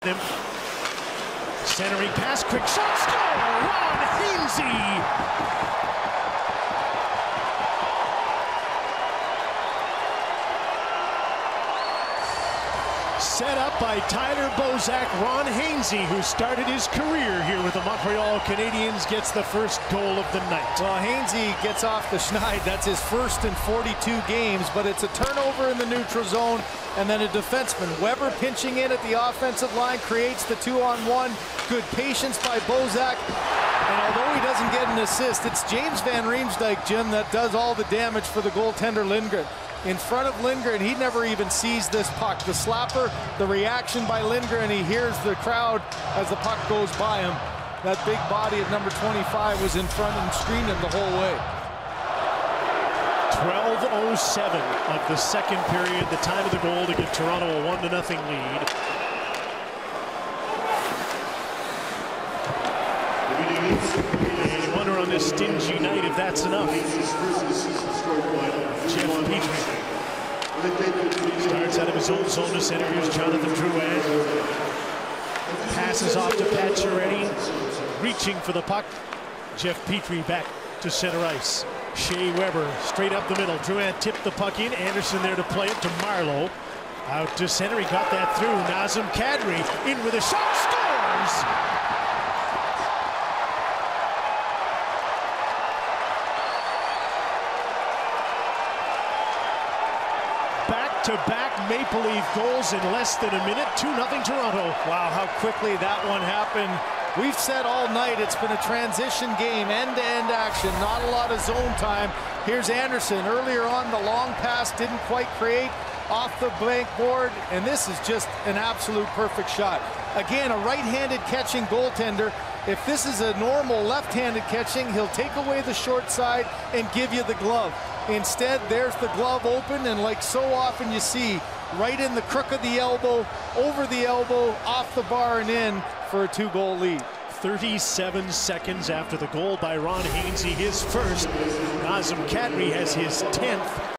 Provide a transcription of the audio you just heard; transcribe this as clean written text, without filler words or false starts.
him. Centering pass, quick shot, score! Ron Hainsey! Set up by Tyler Bozak. Ron Hainsey, who started his career here with the Montreal Canadiens, gets the first goal of the night. Well, Hainsey gets off the schneid. That's his first in 42 games, but it's a turnover in the neutral zone, and then a defenseman. Weber pinching in at the offensive line creates the 2-on-1. Good patience by Bozak. And although he doesn't get an assist, it's James Van Riemsdyk, Jim, that does all the damage for the goaltender Lindgren. In front of Lindgren, he never even sees this puck. The slapper, the reaction by Lindgren, he hears the crowd as the puck goes by him. That big body of number 25 was in front and screened him the whole way. 12:07 of the second period, the time of the goal to give Toronto a 1-0 lead. And you wonder on this stingy night if that's enough. Jeff Petrie starts out of his own zone to center. Here's Jonathan Drouin. Passes off to Pacioretty. Reaching for the puck. Jeff Petrie back to center ice. Shea Weber straight up the middle. Drouin tipped the puck in. Anderson there to play it to Marleau. Out to center. He got that through. Nazem Kadri in with a shot. Scores! Back-to-back Maple Leaf goals in less than a minute. 2-0 Toronto. Wow, how quickly that one happened. We've said all night it's been a transition game, end-to-end action, not a lot of zone time. Here's Anderson. Earlier on, the long pass didn't quite create off the blank board, and this is just an absolute perfect shot. Again, a right-handed catching goaltender. If this is a normal left-handed catching, he'll take away the short side and give you the glove. Instead, there's the glove open, and like so often you see, right in the crook of the elbow, over the elbow, off the bar and in for a 2-goal lead. 37 seconds after the goal by Ron Hainsey, his first. Nazem Kadri has his 10th.